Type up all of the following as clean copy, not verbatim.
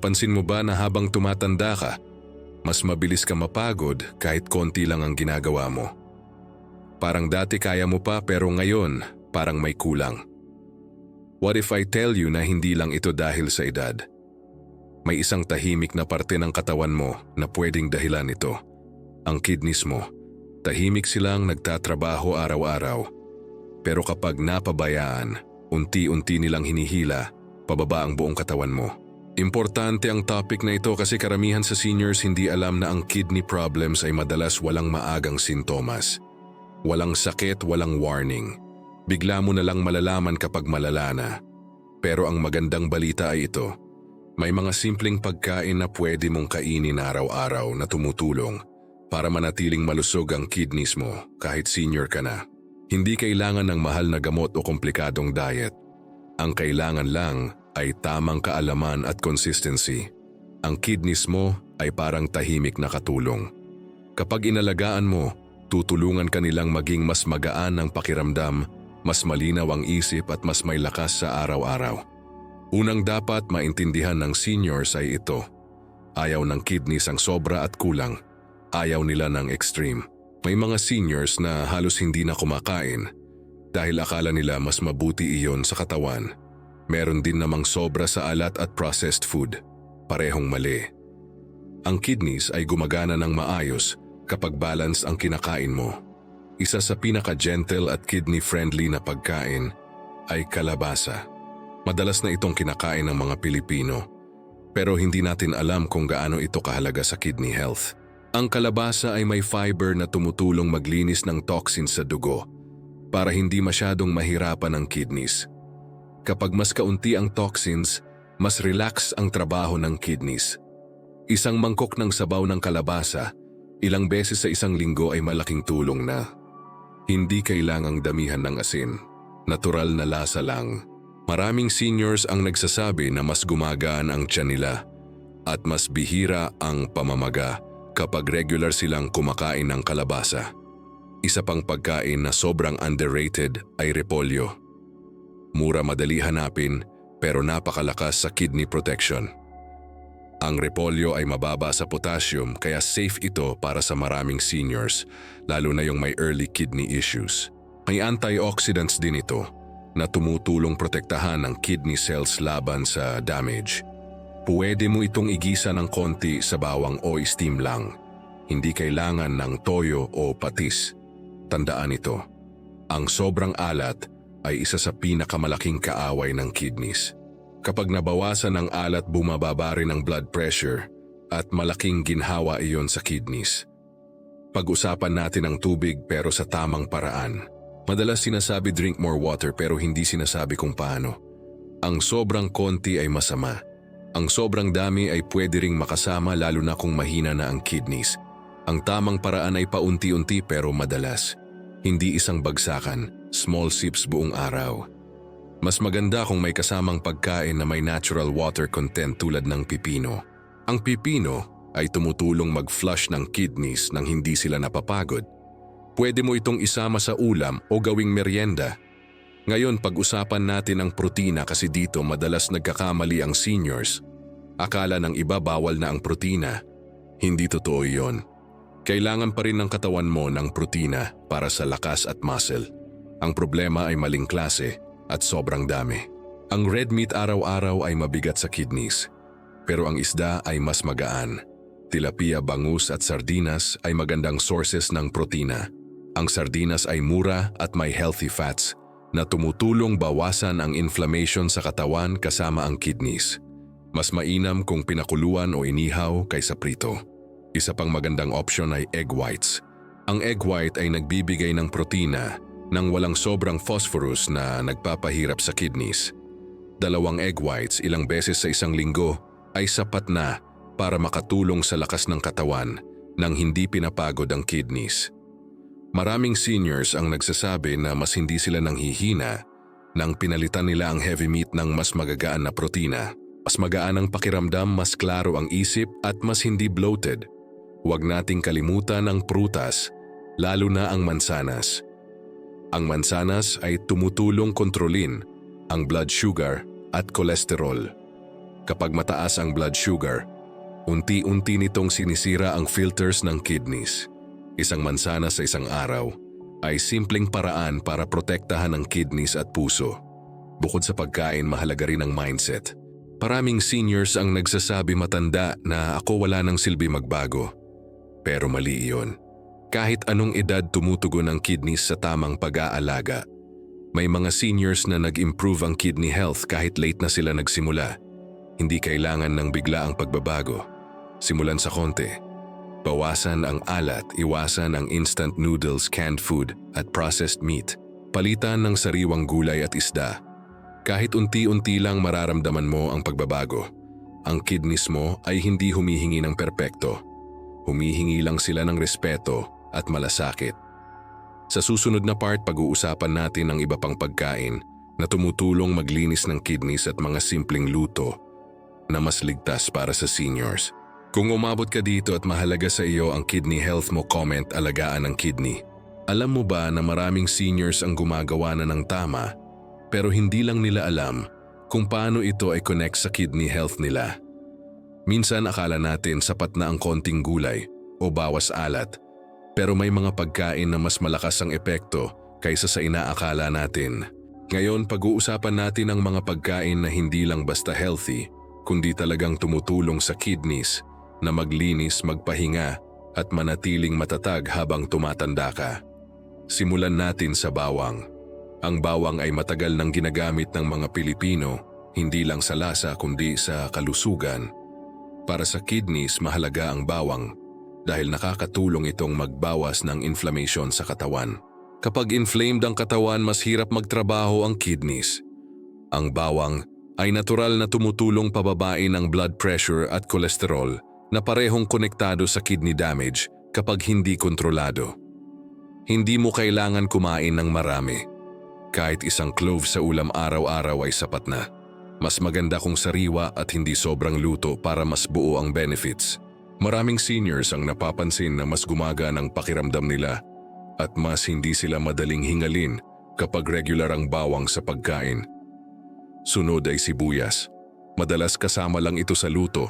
Napansin mo ba na habang tumatanda ka, mas mabilis ka mapagod kahit konti lang ang ginagawa mo? Parang dati kaya mo pa pero ngayon parang may kulang. What if I tell you na hindi lang ito dahil sa edad? May isang tahimik na parte ng katawan mo na pwedeng dahilan nito. Ang kidneys mo. Tahimik silang nagtatrabaho araw-araw. Pero kapag napabayaan, unti-unti nilang hinihila, pababa ang buong katawan mo. Importante ang topic na ito kasi karamihan sa seniors hindi alam na ang kidney problems ay madalas walang maagang sintomas. Walang sakit, walang warning. Bigla mo na lang malalaman kapag malala na. Pero ang magandang balita ay ito. May mga simpleng pagkain na pwede mong kainin araw-araw na tumutulong para manatiling malusog ang kidneys mo kahit senior ka na. Hindi kailangan ng mahal na gamot o komplikadong diet. Ang kailangan lang ay tamang kaalaman at consistency. Ang kidneys mo ay parang tahimik na katulong. Kapag inalagaan mo, tutulungan ka nilang maging mas magaan ang pakiramdam, mas malinaw ang isip at mas may lakas sa araw-araw. Unang dapat maintindihan ng seniors ay ito. Ayaw ng kidneys ang sobra at kulang. Ayaw nila ng extreme. May mga seniors na halos hindi na kumakain dahil akala nila mas mabuti iyon sa katawan. Meron din namang sobra sa alat at processed food. Parehong mali. Ang kidneys ay gumagana ng maayos kapag balance ang kinakain mo. Isa sa pinaka-gentle at kidney-friendly na pagkain ay kalabasa. Madalas na itong kinakain ng mga Pilipino, pero hindi natin alam kung gaano ito kahalaga sa kidney health. Ang kalabasa ay may fiber na tumutulong maglinis ng toxins sa dugo para hindi masyadong mahirapan ang kidneys. Kapag mas kaunti ang toxins, mas relax ang trabaho ng kidneys. Isang mangkok ng sabaw ng kalabasa, ilang beses sa isang linggo ay malaking tulong na. Hindi kailangang damihan ng asin, natural na lasa lang. Maraming seniors ang nagsasabi na mas gumagaan ang tiyan nila at mas bihira ang pamamaga kapag regular silang kumakain ng kalabasa. Isa pang pagkain na sobrang underrated ay repolyo. Mura madali hanapin pero napakalakas sa kidney protection. Ang repolyo ay mababa sa potassium kaya safe ito para sa maraming seniors, lalo na yung may early kidney issues. May antioxidants din ito na tumutulong protektahan ang kidney cells laban sa damage. Pwede mo itong igisa ng konti sa bawang o steam lang. Hindi kailangan ng toyo o patis. Tandaan ito, ang sobrang alat ay isa sa pinakamalaking kaaway ng kidneys. Kapag nabawasan ang alat, bumababa rin ang blood pressure at malaking ginhawa iyon sa kidneys. Pag-usapan natin ang tubig pero sa tamang paraan. Madalas sinasabi drink more water pero hindi sinasabi kung paano. Ang sobrang konti ay masama. Ang sobrang dami ay pwede ring makasama lalo na kung mahina na ang kidneys. Ang tamang paraan ay paunti-unti pero madalas. Hindi isang bagsakan, small sips buong araw. Mas maganda kung may kasamang pagkain na may natural water content tulad ng pipino. Ang pipino ay tumutulong mag-flush ng kidneys nang hindi sila napapagod. Pwede mo itong isama sa ulam o gawing merienda. Ngayon pag-usapan natin ang protina kasi dito madalas nagkakamali ang seniors. Akala ng iba bawal na ang protina. Hindi totoo yon. Kailangan pa rin ng katawan mo ng protina para sa lakas at muscle. Ang problema ay maling klase at sobrang dami. Ang red meat araw-araw ay mabigat sa kidneys. Pero ang isda ay mas magaan. Tilapia, bangus at sardinas ay magandang sources ng protina. Ang sardinas ay mura at may healthy fats na tumutulong bawasan ang inflammation sa katawan kasama ang kidneys. Mas mainam kung pinakuluan o inihaw kaysa prito. Isa pang magandang option ay egg whites. Ang egg white ay nagbibigay ng protina nang walang sobrang phosphorus na nagpapahirap sa kidneys. 2 egg whites ilang beses sa isang linggo ay sapat na para makatulong sa lakas ng katawan nang hindi pinapagod ang kidneys. Maraming seniors ang nagsasabi na mas hindi sila nanghihina nang pinalitan nila ang heavy meat ng mas magagaan na protina. Mas magaan ang pakiramdam, mas klaro ang isip at mas hindi bloated. Huwag nating kalimutan ang prutas, lalo na ang mansanas. Ang mansanas ay tumutulong kontrolin ang blood sugar at kolesterol. Kapag mataas ang blood sugar, unti-unti nitong sinisira ang filters ng kidneys. Isang mansanas sa isang araw ay simpleng paraan para protektahan ang kidneys at puso. Bukod sa pagkain, mahalaga rin ang mindset. Maraming seniors ang nagsasabi matanda na ako wala nang silbi magbago. Pero mali iyon. Kahit anong edad tumutugon ang kidneys sa tamang pag-aalaga. May mga seniors na nag-improve ang kidney health kahit late na sila nagsimula. Hindi kailangan ng bigla ang pagbabago. Simulan sa konti. Bawasan ang alat, iwasan ang instant noodles, canned food at processed meat. Palitan ng sariwang gulay at isda. Kahit unti-unti lang mararamdaman mo ang pagbabago. Ang kidneys mo ay hindi humihingi ng perpekto. Humihingi lang sila ng respeto at malasakit. Sa susunod na part, pag-uusapan natin ang iba pang pagkain na tumutulong maglinis ng kidneys at mga simpleng luto na mas ligtas para sa seniors. Kung umabot ka dito at mahalaga sa iyo ang kidney health mo, comment alagaan ng kidney. Alam mo ba na maraming seniors ang gumagawa na ng tama pero hindi lang nila alam kung paano ito ay connect sa kidney health nila. Minsan akala natin sapat na ang konting gulay o bawas alat pero may mga pagkain na mas malakas ang epekto kaysa sa inaakala natin. Ngayon pag-uusapan natin ang mga pagkain na hindi lang basta healthy kundi talagang tumutulong sa kidneys na maglinis, magpahinga at manatiling matatag habang tumatanda ka. Simulan natin sa bawang. Ang bawang ay matagal nang ginagamit ng mga Pilipino, hindi lang sa lasa kundi sa kalusugan. Para sa kidneys, mahalaga ang bawang dahil nakakatulong itong magbawas ng inflammation sa katawan. Kapag inflamed ang katawan, mas hirap magtrabaho ang kidneys. Ang bawang ay natural na tumutulong pababain ang blood pressure at kolesterol na parehong konektado sa kidney damage kapag hindi kontrolado. Hindi mo kailangan kumain ng marami. Kahit isang clove sa ulam araw-araw ay sapat na. Mas maganda kung sariwa at hindi sobrang luto para mas buo ang benefits. Maraming seniors ang napapansin na mas gumagaan ang pakiramdam nila at mas hindi sila madaling hingalin kapag regular ang bawang sa pagkain. Sunod ay sibuyas. Madalas kasama lang ito sa luto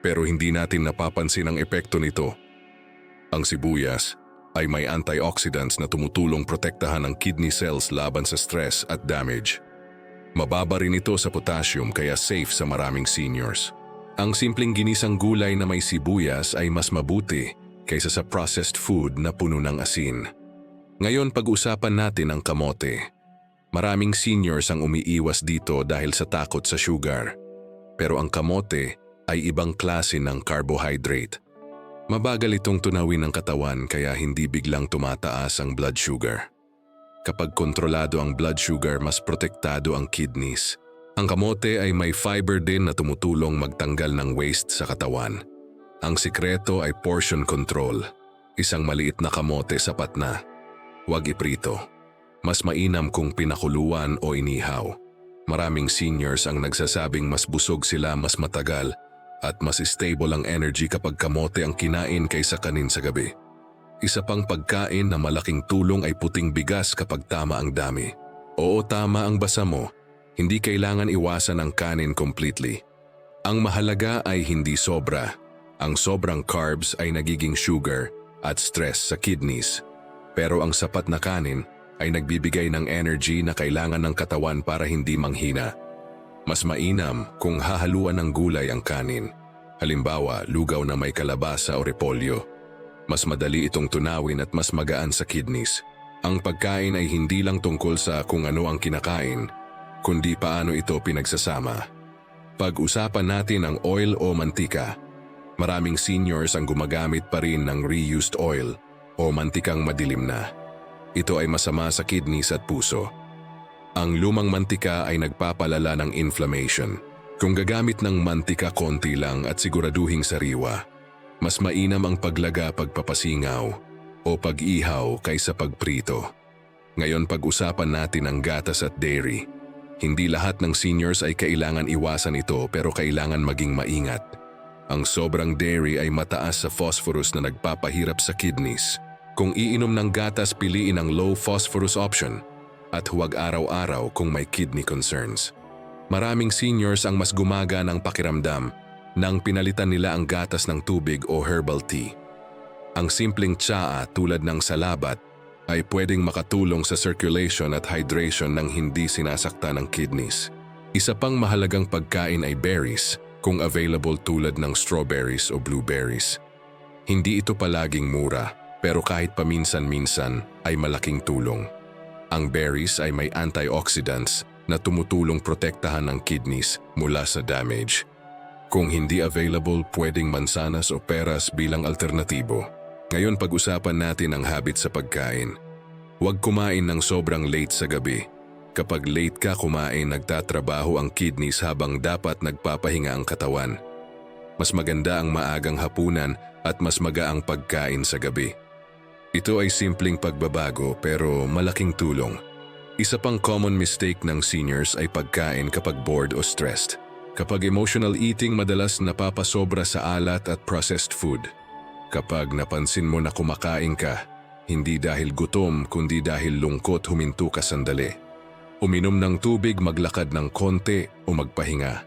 pero hindi natin napapansin ang epekto nito. Ang sibuyas ay may antioxidants na tumutulong protektahan ang kidney cells laban sa stress at damage. Mababa rin ito sa potassium kaya safe sa maraming seniors. Ang simpleng ginisang gulay na may sibuyas ay mas mabuti kaysa sa processed food na puno ng asin. Ngayon pag-usapan natin ang kamote. Maraming seniors ang umiiwas dito dahil sa takot sa sugar. Pero ang kamote ay ibang klase ng carbohydrate. Mabagal itong tunawin ng katawan kaya hindi biglang tumataas ang blood sugar. Kapag kontrolado ang blood sugar, mas protektado ang kidneys. Ang kamote ay may fiber din na tumutulong magtanggal ng waste sa katawan. Ang sikreto ay portion control. Isang maliit na kamote sapat na. Huwag iprito. Mas mainam kung pinakuluan o inihaw. Maraming seniors ang nagsasabing mas busog sila mas matagal at mas stable ang energy kapag kamote ang kinain kaysa kanin sa gabi. Isa pang pagkain na malaking tulong ay puting bigas kapag tama ang dami. Oo, tama ang basa mo. Hindi kailangan iwasan ang kanin completely. Ang mahalaga ay hindi sobra. Ang sobrang carbs ay nagiging sugar at stress sa kidneys. Pero ang sapat na kanin ay nagbibigay ng energy na kailangan ng katawan para hindi manghina. Mas mainam kung hahaluan ng gulay ang kanin. Halimbawa, lugaw na may kalabasa o repolyo. Mas madali itong tunawin at mas magaan sa kidneys. Ang pagkain ay hindi lang tungkol sa kung ano ang kinakain, kundi paano ito pinagsasama. Pag-usapan natin ang oil o mantika. Maraming seniors ang gumagamit pa rin ng reused oil o mantikang madilim na. Ito ay masama sa kidneys at puso. Ang lumang mantika ay nagpapalala ng inflammation. Kung gagamit ng mantika konti lang at siguraduhing sariwa, mas mainam ang paglaga pagpapasingaw o pag-ihaw kaysa pagprito. Ngayon pag-usapan natin ang gatas at dairy. Hindi lahat ng seniors ay kailangan iwasan ito pero kailangan maging maingat. Ang sobrang dairy ay mataas sa phosphorus na nagpapahirap sa kidneys. Kung iinom ng gatas, piliin ang low phosphorus option at huwag araw-araw kung may kidney concerns. Maraming seniors ang mas gumaga ng pakiramdam nang pinalitan nila ang gatas ng tubig o herbal tea. Ang simpleng tsaa tulad ng salabat ay pwedeng makatulong sa circulation at hydration ng hindi sinasaktan ng kidneys. Isa pang mahalagang pagkain ay berries, kung available tulad ng strawberries o blueberries. Hindi ito palaging mura, pero kahit paminsan-minsan ay malaking tulong. Ang berries ay may antioxidants na tumutulong protektahan ang kidneys mula sa damage. Kung hindi available, pwedeng mansanas o peras bilang alternatibo. Ngayon pag-usapan natin ang habit sa pagkain. Huwag kumain ng sobrang late sa gabi. Kapag late ka kumain, nagtatrabaho ang kidneys habang dapat nagpapahinga ang katawan. Mas maganda ang maagang hapunan at mas magaang pagkain sa gabi. Ito ay simpleng pagbabago pero malaking tulong. Isa pang common mistake ng seniors ay pagkain kapag bored o stressed. Kapag emotional eating, madalas napapasobra sa alat at processed food. Kapag napansin mo na kumakain ka, hindi dahil gutom kundi dahil lungkot, huminto ka sandali. Uminom ng tubig, maglakad ng konti o magpahinga.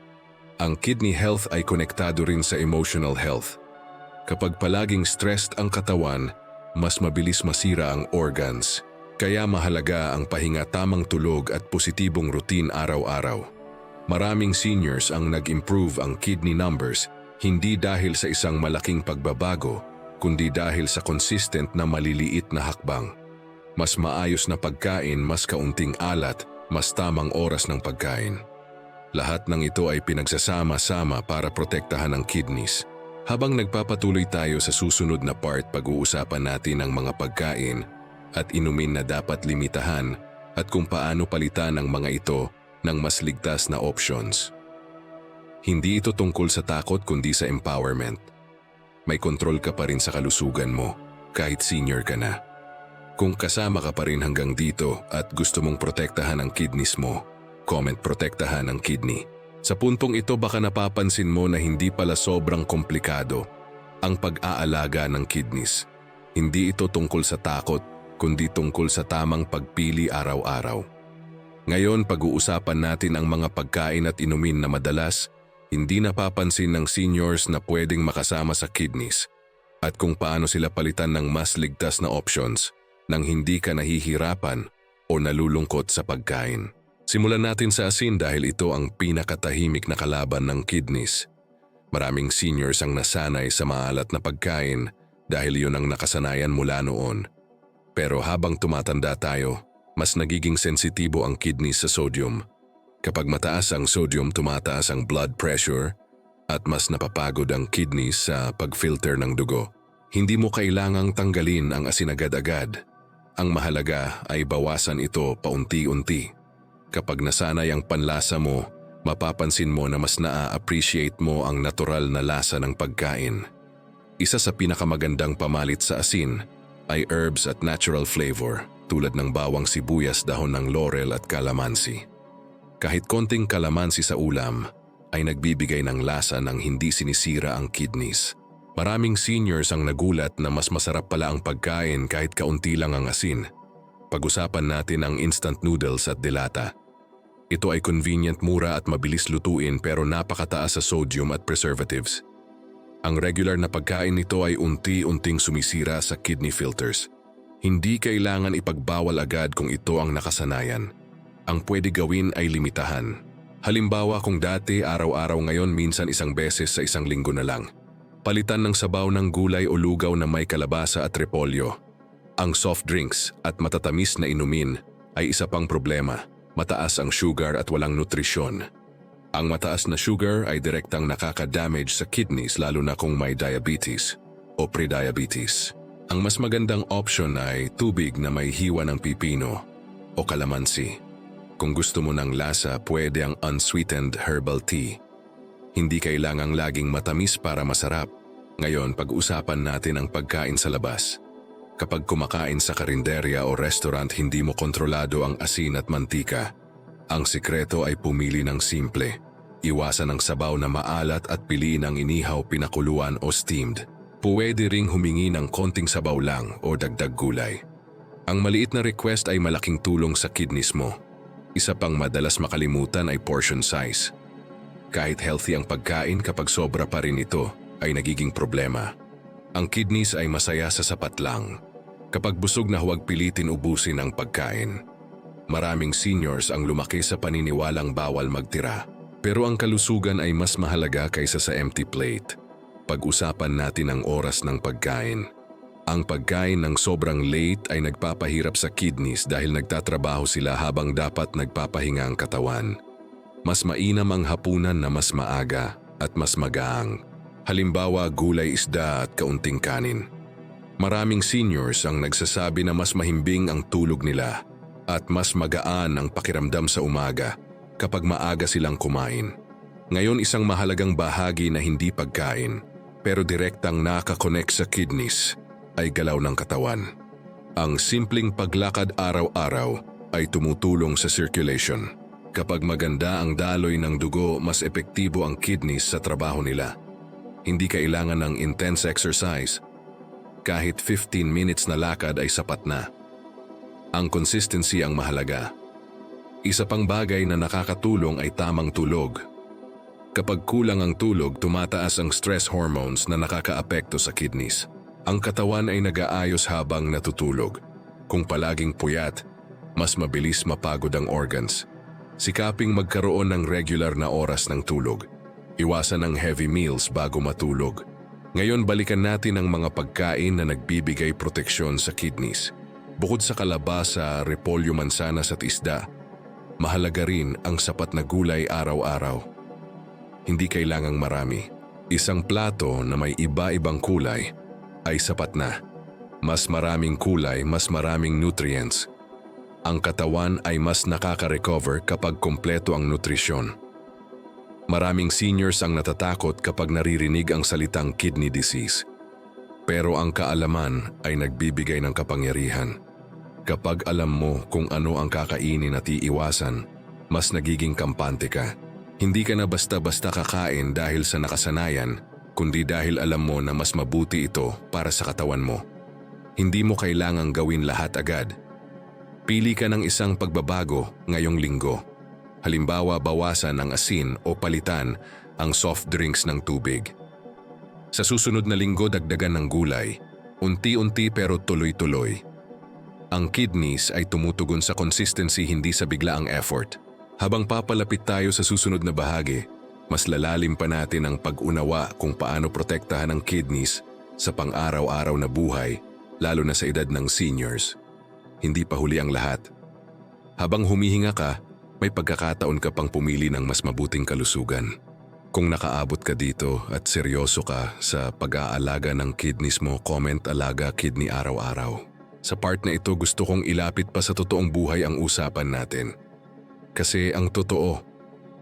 Ang kidney health ay konektado rin sa emotional health. Kapag palaging stressed ang katawan, mas mabilis masira ang organs. Kaya mahalaga ang pahinga, tamang tulog at positibong routine araw-araw. Maraming seniors ang nag-improve ang kidney numbers hindi dahil sa isang malaking pagbabago, kundi dahil sa consistent na maliliit na hakbang. Mas maayos na pagkain, mas kaunting alat, mas tamang oras ng pagkain. Lahat ng ito ay pinagsasama-sama para protektahan ang kidneys. Habang nagpapatuloy tayo sa susunod na part, pag-uusapan natin ang mga pagkain at inumin na dapat limitahan at kung paano palitan ang mga ito ng mas ligtas na options. Hindi ito tungkol sa takot kundi sa empowerment. May kontrol ka pa rin sa kalusugan mo kahit senior ka na. Kung kasama ka pa rin hanggang dito at gusto mong protektahan ang kidneys mo, comment protektahan ang kidney. Sa puntong ito baka napapansin mo na hindi pala sobrang komplikado ang pag-aalaga ng kidneys. Hindi ito tungkol sa takot kundi tungkol sa tamang pagpili araw-araw. Ngayon pag-uusapan natin ang mga pagkain at inumin na madalas hindi napapansin ng seniors na pwedeng makasama sa kidneys at kung paano sila palitan ng mas ligtas na options nang hindi ka nahihirapan o nalulungkot sa pagkain. Simulan natin sa asin dahil ito ang pinakatahimik na kalaban ng kidneys. Maraming seniors ang nasanay sa maalat na pagkain dahil yun ang nakasanayan mula noon. Pero habang tumatanda tayo, mas nagiging sensitibo ang kidneys sa sodium. Kapag mataas ang sodium, tumataas ang blood pressure at mas napapagod ang kidneys sa pag-filter ng dugo. Hindi mo kailangang tanggalin ang asin agad-agad. Ang mahalaga ay bawasan ito paunti-unti. Kapag nasanay ang panlasa mo, mapapansin mo na mas naa-appreciate mo ang natural na lasa ng pagkain. Isa sa pinakamagandang pamalit sa asin ay herbs at natural flavor tulad ng bawang, sibuyas, dahon ng laurel at calamansi. Kahit konting calamansi sa ulam ay nagbibigay ng lasa ng hindi sinisira ang kidneys. Maraming seniors ang nagulat na mas masarap pala ang pagkain kahit kaunti lang ang asin. Pag-usapan natin ang instant noodles at delata. Ito ay convenient, mura at mabilis lutuin pero napakataas sa sodium at preservatives. Ang regular na pagkain nito ay unti-unting sumisira sa kidney filters. Hindi kailangan ipagbawal agad kung ito ang nakasanayan. Ang pwede gawin ay limitahan. Halimbawa kung dati araw-araw, ngayon minsan isang beses sa isang linggo na lang. Palitan ng sabaw ng gulay o lugaw na may kalabasa at repolyo. Ang soft drinks at matatamis na inumin ay isa pang problema. Mataas ang sugar at walang nutrisyon. Ang mataas na sugar ay direktang nakaka-damage sa kidneys lalo na kung may diabetes o prediabetes. Ang mas magandang option ay tubig na may hiwa ng pipino o kalamansi. Kung gusto mo ng lasa, pwede ang unsweetened herbal tea. Hindi kailangang laging matamis para masarap. Ngayon, pag-usapan natin ang pagkain sa labas. Kapag kumakain sa karinderya o restaurant, hindi mo kontrolado ang asin at mantika. Ang sikreto ay pumili ng simple. Iwasan ang sabaw na maalat at piliin ang inihaw, pinakuluan o steamed. Pwede ring humingi ng konting sabaw lang o dagdag gulay. Ang maliit na request ay malaking tulong sa kidneys mo. Isa pang madalas makalimutan ay portion size. Kahit healthy ang pagkain, kapag sobra pa rin ito, ay nagiging problema. Ang kidneys ay masaya sa sapat lang. Kapag busog na, huwag pilitin ubusin ang pagkain. Maraming seniors ang lumaki sa paniniwalang bawal magtira. Pero ang kalusugan ay mas mahalaga kaysa sa empty plate. Pag-usapan natin ang oras ng pagkain. Ang pagkain ng sobrang late ay nagpapahirap sa kidneys dahil nagtatrabaho sila habang dapat nagpapahinga ang katawan. Mas mainam ang hapunan na mas maaga at mas magaang. Halimbawa, gulay, isda at kaunting kanin. Maraming seniors ang nagsasabi na mas mahimbing ang tulog nila at mas magaan ang pakiramdam sa umaga kapag maaga silang kumain. Ngayon, isang mahalagang bahagi na hindi pagkain pero direktang nakakonect sa kidneys ay galaw ng katawan. Ang simpleng paglakad araw-araw ay tumutulong sa circulation. Kapag maganda ang daloy ng dugo, mas epektibo ang kidneys sa trabaho nila. Hindi kailangan ng intense exercise. Kahit 15 minutes na lakad ay sapat na. Ang consistency ang mahalaga. Isa pang bagay na nakakatulong ay tamang tulog. Kapag kulang ang tulog, tumataas ang stress hormones na nakakaapekto sa kidneys. Ang katawan ay nag-aayos habang natutulog. Kung palaging puyat, mas mabilis mapagod ang organs. Sikaping magkaroon ng regular na oras ng tulog. Iwasan ang heavy meals bago matulog. Ngayon, balikan natin ang mga pagkain na nagbibigay proteksyon sa kidneys. Bukod sa kalabasa, repolyo, mansanas at isda, mahalaga rin ang sapat na gulay araw-araw. Hindi kailangang marami. Isang plato na may iba-ibang kulay ay sapat na. Mas maraming kulay, mas maraming nutrients. Ang katawan ay mas nakaka-recover kapag kompleto ang nutrisyon. Maraming seniors ang natatakot kapag naririnig ang salitang kidney disease. Pero ang kaalaman ay nagbibigay ng kapangyarihan. Kapag alam mo kung ano ang kakainin at iiwasan, mas nagiging kampante ka. Hindi ka na basta-basta kakain dahil sa nakasanayan, kundi dahil alam mo na mas mabuti ito para sa katawan mo. Hindi mo kailangang gawin lahat agad. Pili ka ng isang pagbabago ngayong linggo. Halimbawa, bawasan ang asin o palitan ang soft drinks ng tubig. Sa susunod na linggo, dagdagan ng gulay. Unti-unti pero tuloy-tuloy. Ang kidneys ay tumutugon sa consistency, hindi sa biglaang effort. Habang papalapit tayo sa susunod na bahagi, mas lalalim pa natin ang pag-unawa kung paano protektahan ang kidneys sa pang-araw-araw na buhay, lalo na sa edad ng seniors. Hindi pa huli ang lahat. Habang humihinga ka, may pagkakataon ka pang pumili ng mas mabuting kalusugan. Kung nakaabot ka dito at seryoso ka sa pag-aalaga ng kidneys mo, comment alaga kidney araw-araw. Sa part na ito, gusto kong ilapit pa sa totoong buhay ang usapan natin. Kasi ang totoo,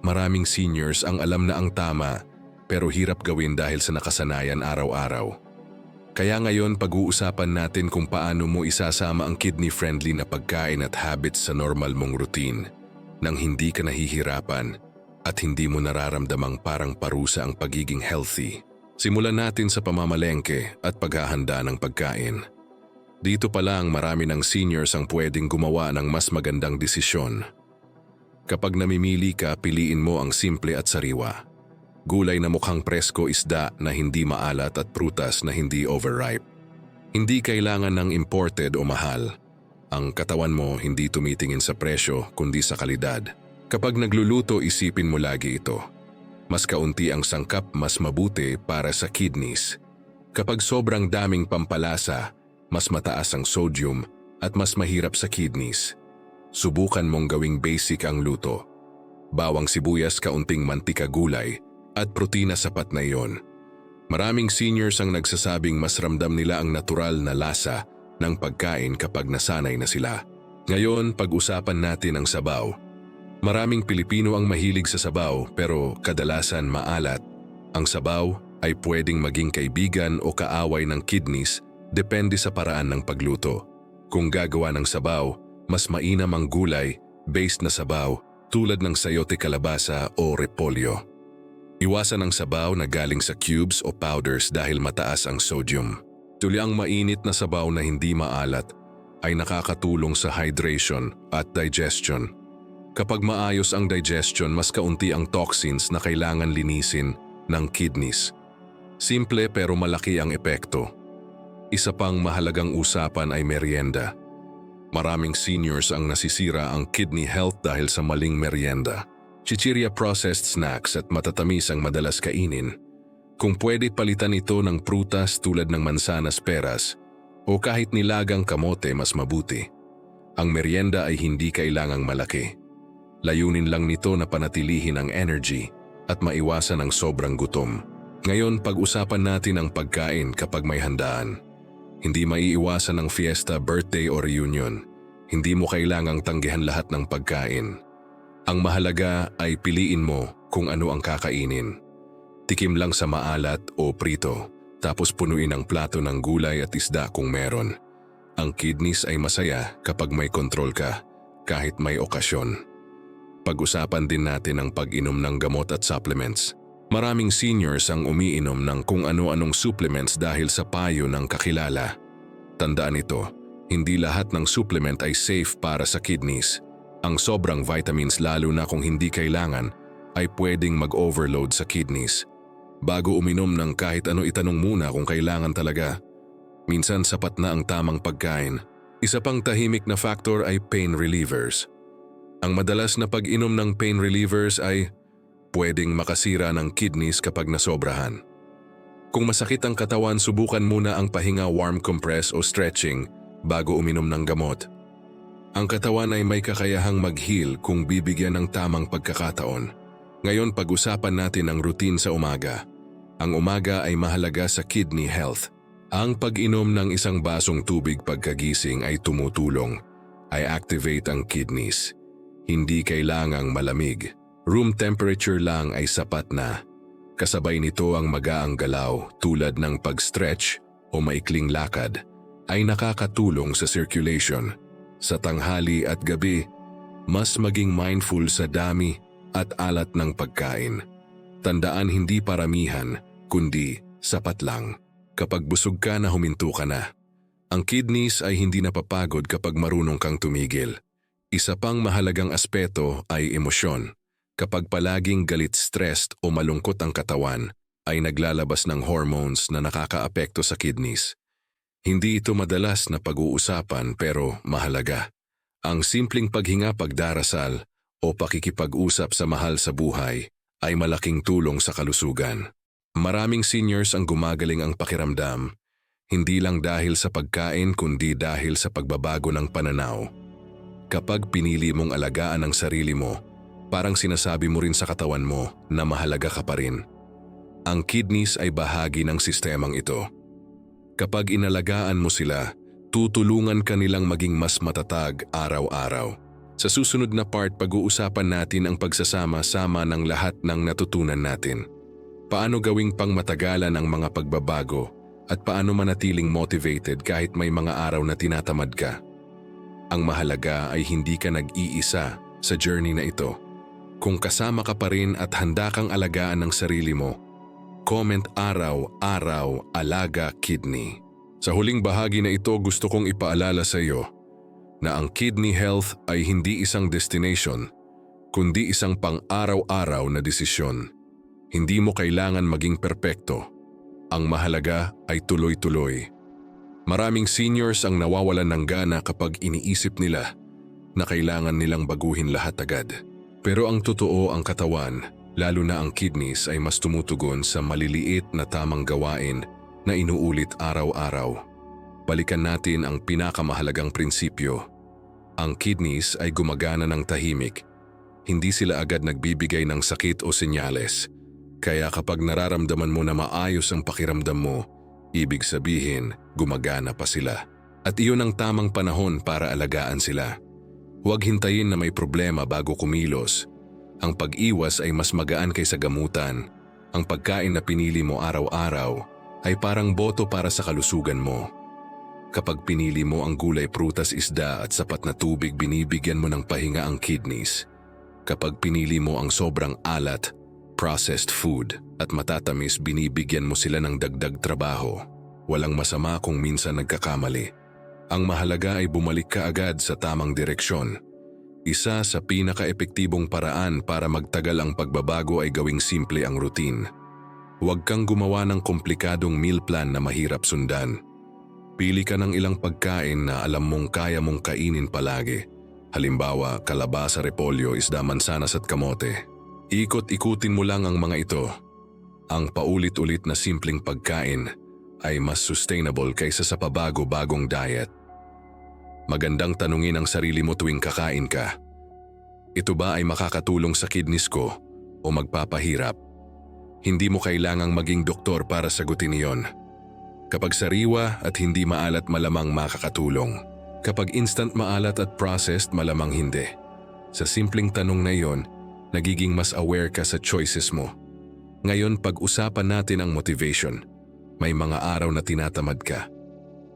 maraming seniors ang alam na ang tama pero hirap gawin dahil sa nakasanayan araw-araw. Kaya ngayon, pag-uusapan natin kung paano mo isasama ang kidney-friendly na pagkain at habits sa normal mong routine nang hindi ka nahihirapan at hindi mo nararamdamang parang parusa ang pagiging healthy. Simulan natin sa pamamalengke at paghahanda ng pagkain. Dito pa lang, marami ng seniors ang pwedeng gumawa ng mas magandang desisyon. Kapag namimili ka, piliin mo ang simple at sariwa. Gulay na mukhang presko, isda na hindi maalat at prutas na hindi overripe. Hindi kailangan ng imported o mahal. Ang katawan mo hindi tumitingin sa presyo kundi sa kalidad. Kapag nagluluto, isipin mo lagi ito. Mas kaunti ang sangkap, mas mabuti para sa kidneys. Kapag sobrang daming pampalasa, mas mataas ang sodium at mas mahirap sa kidneys. Subukan mong gawing basic ang luto. Bawang sibuyas, kaunting mantika, gulay, at protina, sapat na iyon. Maraming seniors ang nagsasabing mas ramdam nila ang natural na lasa ng pagkain kapag nasanay na sila. Ngayon, pag-usapan natin ang sabaw. Maraming Pilipino ang mahilig sa sabaw pero kadalasan maalat. Ang sabaw ay pwedeng maging kaibigan o kaaway ng kidneys, depende sa paraan ng pagluto. Kung gagawa ng sabaw, mas mainam ang gulay, based na sabaw, tulad ng sayote, kalabasa o repolyo. Iwasan ang sabaw na galing sa cubes o powders dahil mataas ang sodium. Tuloy ang mainit na sabaw na hindi maalat ay nakakatulong sa hydration at digestion. Kapag maayos ang digestion, mas kaunti ang toxins na kailangan linisin ng kidneys. Simple pero malaki ang epekto. Isa pang mahalagang usapan ay merienda. Maraming seniors ang nasisira ang kidney health dahil sa maling merienda. Chichirya processed snacks at matatamis ang madalas kainin. Kung pwede, palitan ito ng prutas tulad ng mansanas, peras o kahit nilagang kamote, mas mabuti. Ang merienda ay hindi kailangang malaki. Layunin lang nito na panatilihin ang energy at maiwasan ang sobrang gutom. Ngayon, pag-usapan natin ang pagkain kapag may handaan. Hindi maiiwasan ang fiesta, birthday o reunion. Hindi mo kailangang tanggihan lahat ng pagkain. Ang mahalaga ay piliin mo kung ano ang kakainin. Tikim lang sa maalat o prito, tapos punuin ang plato ng gulay at isda kung meron. Ang kidneys ay masaya kapag may kontrol ka, kahit may okasyon. Pag-usapan din natin ang pag-inom ng gamot at supplements. Maraming seniors ang umiinom ng kung ano-anong supplements dahil sa payo ng kakilala. Tandaan ito, hindi lahat ng supplement ay safe para sa kidneys. Ang sobrang vitamins, lalo na kung hindi kailangan, ay pwedeng mag-overload sa kidneys. Bago uminom ng kahit ano, itanong muna kung kailangan talaga. Minsan sapat na ang tamang pagkain. Isa pang tahimik na factor ay pain relievers. Ang madalas na pag-inom ng pain relievers ay pwedeng makasira ng kidneys kapag nasobrahan. Kung masakit ang katawan, subukan muna ang pahinga, warm compress o stretching bago uminom ng gamot. Ang katawan ay may kakayahang mag-heal kung bibigyan ng tamang pagkakataon. Ngayon, pag-usapan natin ang routine sa umaga. Ang umaga ay mahalaga sa kidney health. Ang pag-inom ng isang basong tubig pagkagising ay tumutulong. Ay activate ang kidneys. Hindi kailangang malamig. Room temperature lang ay sapat na. Kasabay nito ang magaang galaw tulad ng pag-stretch o maikling lakad ay nakakatulong sa circulation. Sa tanghali at gabi, mas maging mindful sa dami at alat ng pagkain. Tandaan, hindi paramihan, kundi sapat lang. Kapag busog ka na, huminto ka na. Ang kidneys ay hindi napapagod kapag marunong kang tumigil. Isa pang mahalagang aspeto ay emosyon. Kapag palaging galit, stressed o malungkot ang katawan, ay naglalabas ng hormones na nakakaapekto sa kidneys. Hindi ito madalas na pag-uusapan pero mahalaga. Ang simpleng paghinga, pagdarasal o pakikipag-usap sa mahal sa buhay ay malaking tulong sa kalusugan. Maraming seniors ang gumagaling ang pakiramdam, hindi lang dahil sa pagkain kundi dahil sa pagbabago ng pananaw. Kapag pinili mong alagaan ang sarili mo, parang sinasabi mo rin sa katawan mo na mahalaga ka pa rin. Ang kidneys ay bahagi ng sistemang ito. Kapag inalagaan mo sila, tutulungan ka nilang maging mas matatag araw-araw. Sa susunod na part, pag-uusapan natin ang pagsasama-sama ng lahat ng natutunan natin. Paano gawing pangmatagalan ang mga pagbabago at paano manatiling motivated kahit may mga araw na tinatamad ka. Ang mahalaga ay hindi ka nag-iisa sa journey na ito. Kung kasama ka pa rin at handa kang alagaan ng sarili mo, comment araw-araw, alaga kidney. Sa huling bahagi na ito, gusto kong ipaalala sa iyo na ang kidney health ay hindi isang destination, kundi isang pang-araw-araw na desisyon. Hindi mo kailangan maging perpekto. Ang mahalaga ay tuloy-tuloy. Maraming seniors ang nawawalan ng gana kapag iniisip nila na kailangan nilang baguhin lahat agad. Pero ang totoo, ang katawan, lalo na ang kidneys, ay mas tumutugon sa maliliit na tamang gawain na inuulit araw-araw. Balikan natin ang pinakamahalagang prinsipyo. Ang kidneys ay gumagana ng tahimik. Hindi sila agad nagbibigay ng sakit o senyales. Kaya kapag nararamdaman mo na maayos ang pakiramdam mo, ibig sabihin, gumagana pa sila. At iyon ang tamang panahon para alagaan sila. Huwag hintayin na may problema bago kumilos. Ang pag-iwas ay mas magaan kaysa gamutan. Ang pagkain na pinili mo araw-araw ay parang boto para sa kalusugan mo. Kapag pinili mo ang gulay, prutas, isda at sapat na tubig, binibigyan mo ng pahinga ang kidneys. Kapag pinili mo ang sobrang alat, processed food at matatamis, binibigyan mo sila ng dagdag trabaho. Walang masama kung minsan nagkakamali. Ang mahalaga ay bumalik ka agad sa tamang direksyon. Isa sa pinaka-epektibong paraan para magtagal ang pagbabago ay gawing simple ang routine. Huwag kang gumawa ng komplikadong meal plan na mahirap sundan. Pili ka ng ilang pagkain na alam mong kaya mong kainin palagi. Halimbawa, kalabasa, repolyo, isda, mansanas at kamote. Ikot-ikutin mo lang ang mga ito. Ang paulit-ulit na simpleng pagkain ay mas sustainable kaysa sa pabago-bagong diet. Magandang tanungin ang sarili mo tuwing kakain ka. Ito ba ay makakatulong sa kidneys ko o magpapahirap? Hindi mo kailangang maging doktor para sagutin iyon. Kapag sariwa at hindi maalat, malamang makakatulong. Kapag instant maalat at processed, malamang hindi. Sa simpleng tanong na iyon, nagiging mas aware ka sa choices mo. Ngayon, pag-usapan natin ang motivation. May mga araw na tinatamad ka.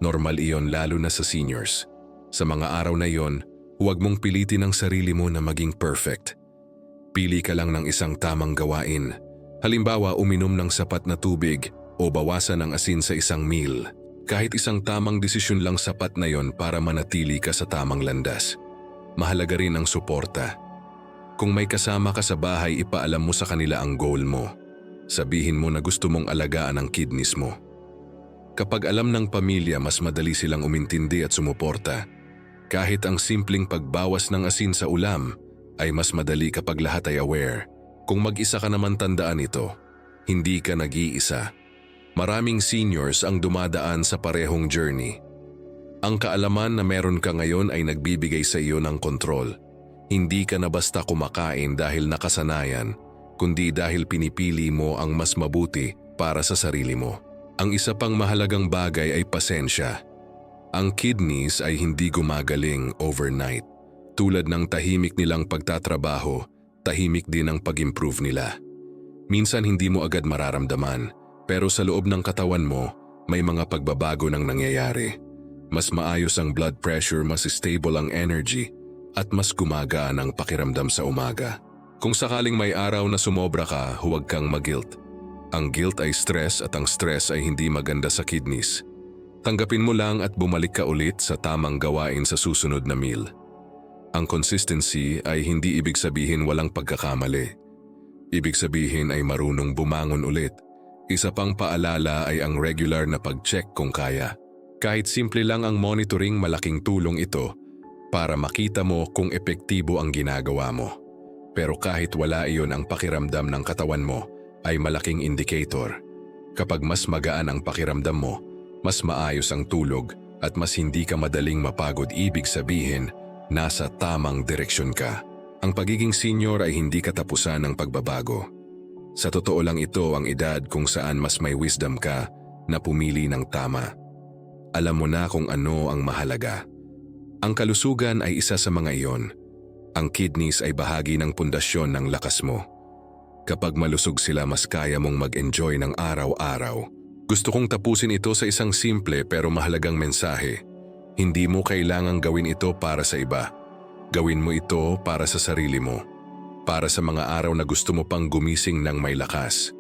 Normal iyon lalo na sa seniors. Sa mga araw na iyon, huwag mong pilitin ang sarili mo na maging perfect. Pili ka lang ng isang tamang gawain. Halimbawa, uminom ng sapat na tubig o bawasan ang asin sa isang meal. Kahit isang tamang desisyon lang sapat na yon para manatili ka sa tamang landas. Mahalaga rin ang suporta. Kung may kasama ka sa bahay, ipaalam mo sa kanila ang goal mo. Sabihin mo na gusto mong alagaan ang kidneys mo. Kapag alam ng pamilya, mas madali silang umintindi at sumuporta. Kahit ang simpleng pagbawas ng asin sa ulam ay mas madali kapag lahat ay aware. Kung mag-isa ka naman, tandaan ito, hindi ka nag-iisa. Maraming seniors ang dumadaan sa parehong journey. Ang kaalaman na meron ka ngayon ay nagbibigay sa iyo ng kontrol. Hindi ka na basta kumakain dahil nakasanayan, kundi dahil pinipili mo ang mas mabuti para sa sarili mo. Ang isa pang mahalagang bagay ay pasensya. Ang kidneys ay hindi gumagaling overnight. Tulad ng tahimik nilang pagtatrabaho, tahimik din ang pag-improve nila. Minsan hindi mo agad mararamdaman, pero sa loob ng katawan mo, may mga pagbabago nang nangyayari. Mas maayos ang blood pressure, mas stable ang energy, at mas gumagaan ang pakiramdam sa umaga. Kung sakaling may araw na sumobra ka, huwag kang mag-guilt. Ang guilt ay stress at ang stress ay hindi maganda sa kidneys. Tanggapin mo lang at bumalik ka ulit sa tamang gawain sa susunod na meal. Ang consistency ay hindi ibig sabihin walang pagkakamali. Ibig sabihin ay marunong bumangon ulit. Isa pang paalala ay ang regular na pag-check kung kaya. Kahit simple lang ang monitoring, malaking tulong ito para makita mo kung epektibo ang ginagawa mo. Pero kahit wala iyon, ang pakiramdam ng katawan mo ay malaking indicator. Kapag mas magaan ang pakiramdam mo, mas maayos ang tulog at mas hindi ka madaling mapagod, ibig sabihin, nasa tamang direksyon ka. Ang pagiging senior ay hindi katapusan ng pagbabago. Sa totoo lang, ito ang edad kung saan mas may wisdom ka na pumili ng tama. Alam mo na kung ano ang mahalaga. Ang kalusugan ay isa sa mga iyon. Ang kidneys ay bahagi ng pundasyon ng lakas mo. Kapag malusog sila, mas kaya mong mag-enjoy ng araw-araw. Gusto kong tapusin ito sa isang simple pero mahalagang mensahe. Hindi mo kailangang gawin ito para sa iba. Gawin mo ito para sa sarili mo. Para sa mga araw na gusto mo pang gumising ng may lakas.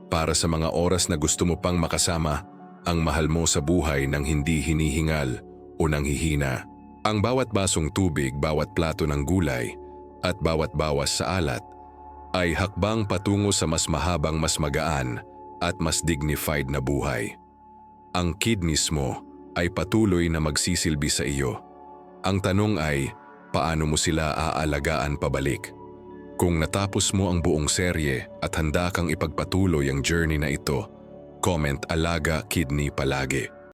Para sa mga oras na gusto mo pang makasama ang mahal mo sa buhay nang hindi hinihingal o nanghihina. Ang bawat basong tubig, bawat plato ng gulay, at bawat bawas sa alat ay hakbang patungo sa mas mahabang, mas magaan at mas dignified na buhay. Ang kidneys mo ay patuloy na magsisilbi sa iyo. Ang tanong ay, paano mo sila aalagaan pabalik? Kung natapos mo ang buong serye at handa kang ipagpatuloy ang journey na ito, comment "Alaga Kidney" palagi.